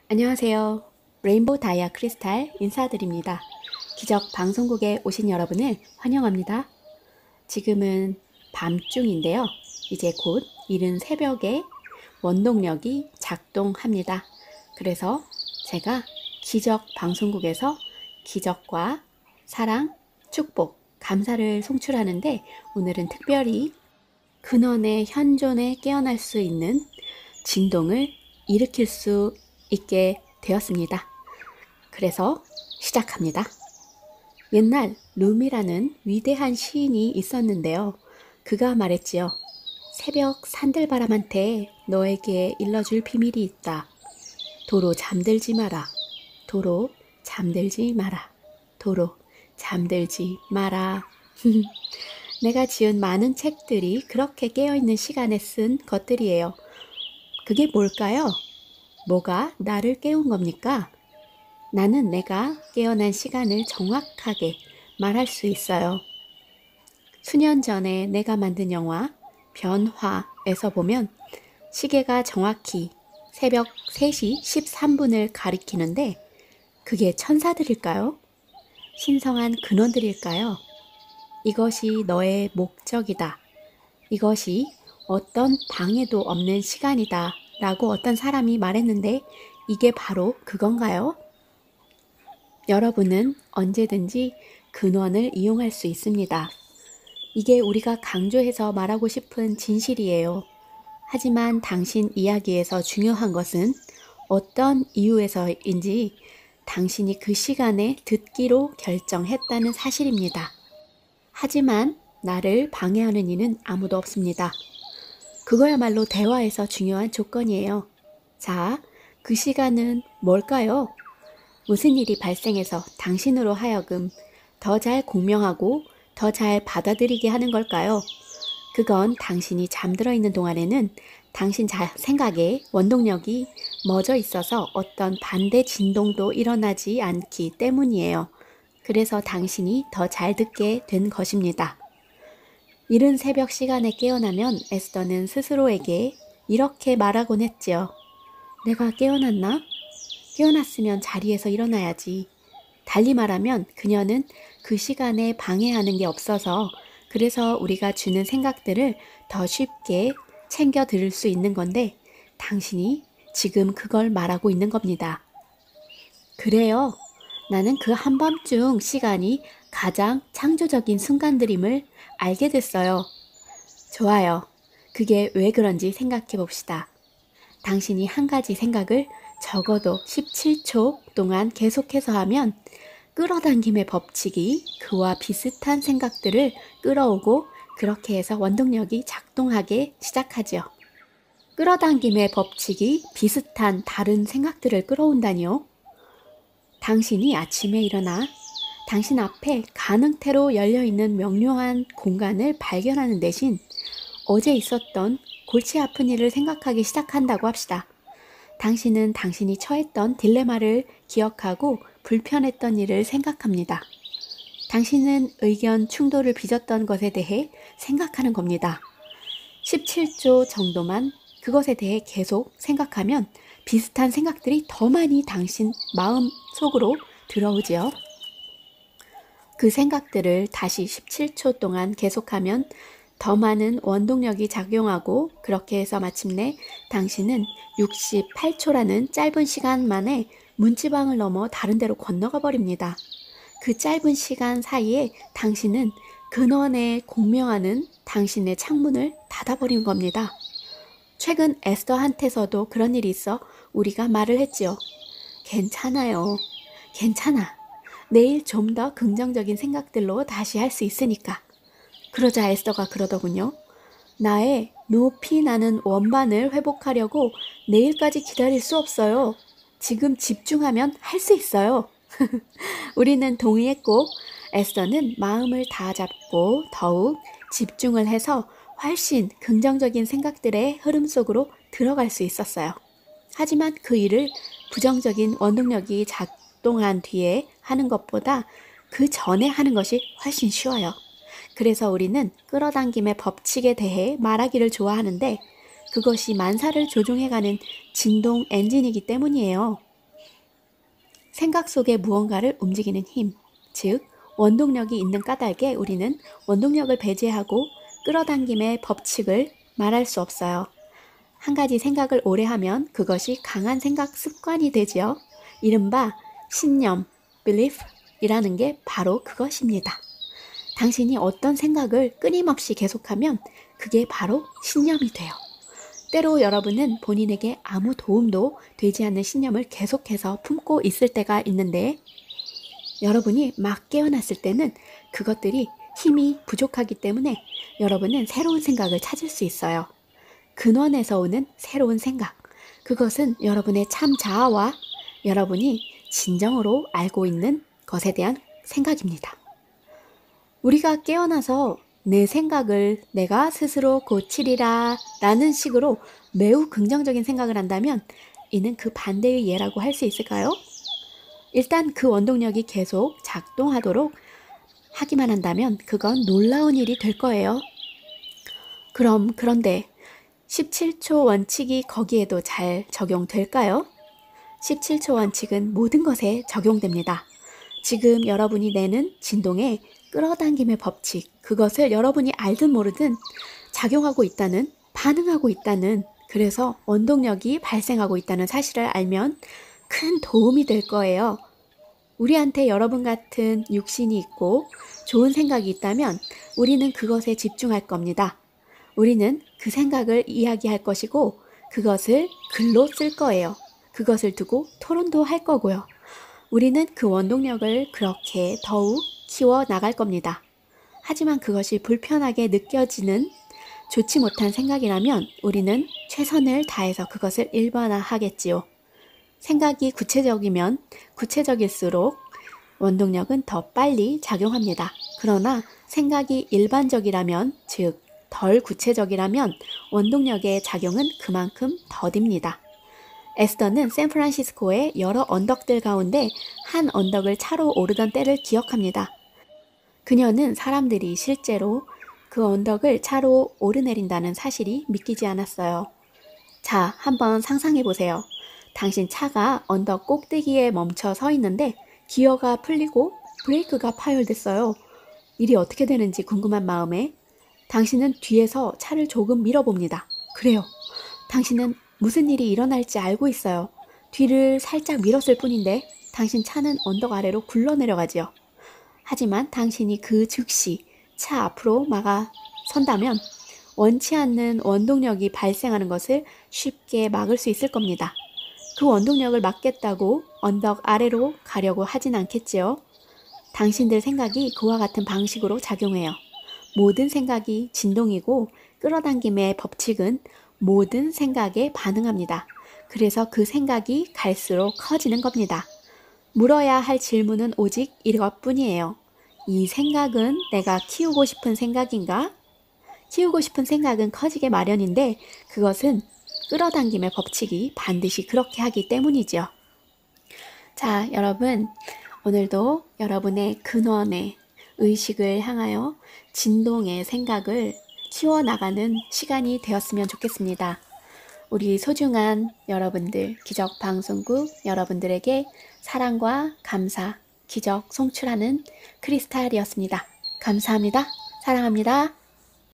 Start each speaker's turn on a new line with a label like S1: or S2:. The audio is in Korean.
S1: 안녕하세요. 레인보우 다이아 크리스탈 인사드립니다. 기적 방송국에 오신 여러분을 환영합니다. 지금은 밤중인데요. 이제 곧 이른 새벽에 원동력이 작동합니다. 그래서 제가 기적 방송국에서 기적과 사랑, 축복, 감사를 송출하는데 오늘은 특별히 근원의 현존에 깨어날 수 있는 진동을 일으킬 수 있게 되었습니다. 그래서 시작합니다. 옛날 룸이라는 위대한 시인이 있었는데요. 그가 말했지요. 새벽 산들바람한테 너에게 일러줄 비밀이 있다. 도로 잠들지 마라. 도로 잠들지 마라. 도로 잠들지 마라. 내가 지은 많은 책들이 그렇게 깨어있는 시간에 쓴 것들이에요. 그게 뭘까요? 뭐가 나를 깨운 겁니까? 나는 내가 깨어난 시간을 정확하게 말할 수 있어요. 수년 전에 내가 만든 영화 변화에서 보면 시계가 정확히 새벽 3시 13분을 가리키는데 그게 천사들일까요? 신성한 근원들일까요? 이것이 너의 목적이다. 이것이 어떤 방해도 없는 시간이다. 라고 어떤 사람이 말했는데 이게 바로 그건가요? 여러분은 언제든지 근원을 이용할 수 있습니다. 이게 우리가 강조해서 말하고 싶은 진실이에요. 하지만 당신 이야기에서 중요한 것은 어떤 이유에서인지 당신이 그 시간에 듣기로 결정했다는 사실입니다. 하지만 나를 방해하는 이는 아무도 없습니다. 그거야말로 대화에서 중요한 조건이에요. 자, 그 시간은 뭘까요? 무슨 일이 발생해서 당신으로 하여금 더 잘 공명하고 더 잘 받아들이게 하는 걸까요? 그건 당신이 잠들어 있는 동안에는 당신 생각에 원동력이 멎어 있어서 어떤 반대 진동도 일어나지 않기 때문이에요. 그래서 당신이 더 잘 듣게 된 것입니다. 이른 새벽 시간에 깨어나면 에스더는 스스로에게 이렇게 말하곤 했지요. 내가 깨어났나? 깨어났으면 자리에서 일어나야지. 달리 말하면 그녀는 그 시간에 방해하는 게 없어서 그래서 우리가 주는 생각들을 더 쉽게 챙겨 들을 수 있는 건데 당신이 지금 그걸 말하고 있는 겁니다. 그래요. 나는 그 한밤중 시간이 가장 창조적인 순간들임을 알게 됐어요. 좋아요. 그게 왜 그런지 생각해 봅시다. 당신이 한 가지 생각을 적어도 17초 동안 계속해서 하면 끌어당김의 법칙이 그와 비슷한 생각들을 끌어오고 그렇게 해서 원동력이 작동하기 시작하죠. 끌어당김의 법칙이 비슷한 다른 생각들을 끌어온다니요. 당신이 아침에 일어나 당신 앞에 가능태로 열려있는 명료한 공간을 발견하는 대신 어제 있었던 골치 아픈 일을 생각하기 시작한다고 합시다. 당신은 당신이 처했던 딜레마를 기억하고 불편했던 일을 생각합니다. 당신은 의견 충돌을 빚었던 것에 대해 생각하는 겁니다. 17조 정도만 그것에 대해 계속 생각하면 비슷한 생각들이 더 많이 당신 마음 속으로 들어오지요. 그 생각들을 다시 17초 동안 계속하면 더 많은 원동력이 작용하고 그렇게 해서 마침내 당신은 68초라는 짧은 시간 만에 문지방을 넘어 다른 데로 건너가 버립니다. 그 짧은 시간 사이에 당신은 근원에 공명하는 당신의 창문을 닫아버린 겁니다. 최근 에스더한테서도 그런 일이 있어 우리가 말을 했지요. 괜찮아요. 괜찮아. 내일 좀 더 긍정적인 생각들로 다시 할 수 있으니까. 그러자 에스더가 그러더군요. 나의 높이 나는 원반을 회복하려고 내일까지 기다릴 수 없어요. 지금 집중하면 할 수 있어요. 우리는 동의했고 에스더는 마음을 다 잡고 더욱 집중을 해서 훨씬 긍정적인 생각들의 흐름 속으로 들어갈 수 있었어요. 하지만 그 일을 부정적인 원동력이 작동한 뒤에 하는 것보다 그 전에 하는 것이 훨씬 쉬워요. 그래서 우리는 끌어당김의 법칙에 대해 말하기를 좋아하는데 그것이 만사를 조종해가는 진동 엔진이기 때문이에요. 생각 속에 무언가를 움직이는 힘, 즉 원동력이 있는 까닭에 우리는 원동력을 배제하고 끌어당김의 법칙을 말할 수 없어요. 한 가지 생각을 오래 하면 그것이 강한 생각 습관이 되지요. 이른바 신념, belief이라는 게 바로 그것입니다. 당신이 어떤 생각을 끊임없이 계속하면 그게 바로 신념이 돼요. 때로 여러분은 본인에게 아무 도움도 되지 않는 신념을 계속해서 품고 있을 때가 있는데 여러분이 막 깨어났을 때는 그것들이 힘이 부족하기 때문에 여러분은 새로운 생각을 찾을 수 있어요. 근원에서 오는 새로운 생각, 그것은 여러분의 참 자아와 여러분이 진정으로 알고 있는 것에 대한 생각입니다. 우리가 깨어나서 내 생각을 내가 스스로 고치리라 라는 식으로 매우 긍정적인 생각을 한다면 이는 그 반대의 예라고 할 수 있을까요? 일단 그 원동력이 계속 작동하도록 하기만 한다면 그건 놀라운 일이 될 거예요. 그런데 17초 원칙이 거기에도 잘 적용될까요? 17초 원칙은 모든 것에 적용됩니다. 지금 여러분이 내는 진동에 끌어당김의 법칙, 그것을 여러분이 알든 모르든 작용하고 있다는, 반응하고 있다는, 그래서 원동력이 발생하고 있다는 사실을 알면 큰 도움이 될 거예요. 우리한테 여러분 같은 육신이 있고 좋은 생각이 있다면 우리는 그것에 집중할 겁니다. 우리는 그 생각을 이야기할 것이고 그것을 글로 쓸 거예요. 그것을 두고 토론도 할 거고요. 우리는 그 원동력을 그렇게 더욱 키워 나갈 겁니다. 하지만 그것이 불편하게 느껴지는 좋지 못한 생각이라면 우리는 최선을 다해서 그것을 일반화하겠지요. 생각이 구체적이면 구체적일수록 원동력은 더 빨리 작용합니다. 그러나 생각이 일반적이라면, 즉 덜 구체적이라면 원동력의 작용은 그만큼 더딥니다. 에스더는 샌프란시스코의 여러 언덕들 가운데 한 언덕을 차로 오르던 때를 기억합니다. 그녀는 사람들이 실제로 그 언덕을 차로 오르내린다는 사실이 믿기지 않았어요. 자, 한번 상상해 보세요. 당신 차가 언덕 꼭대기에 멈춰 서 있는데 기어가 풀리고 브레이크가 파열됐어요. 일이 어떻게 되는지 궁금한 마음에 당신은 뒤에서 차를 조금 밀어봅니다. 그래요. 당신은 무슨 일이 일어날지 알고 있어요. 뒤를 살짝 밀었을 뿐인데 당신 차는 언덕 아래로 굴러내려가지요. 하지만 당신이 그 즉시 차 앞으로 막아 선다면 원치 않는 원동력이 발생하는 것을 쉽게 막을 수 있을 겁니다. 그 원동력을 막겠다고 언덕 아래로 가려고 하진 않겠지요. 당신들 생각이 그와 같은 방식으로 작용해요. 모든 생각이 진동이고 끌어당김의 법칙은 모든 생각에 반응합니다. 그래서 그 생각이 갈수록 커지는 겁니다. 물어야 할 질문은 오직 이것뿐이에요. 이 생각은 내가 키우고 싶은 생각인가? 키우고 싶은 생각은 커지게 마련인데 그것은 끌어당김의 법칙이 반드시 그렇게 하기 때문이죠. 자, 여러분, 오늘도 여러분의 근원의 의식을 향하여 진동의 생각을 키워나가는 시간이 되었으면 좋겠습니다. 우리 소중한 여러분들, 기적방송국 여러분들에게 사랑과 감사, 기적 송출하는 크리스탈이었습니다. 감사합니다. 사랑합니다.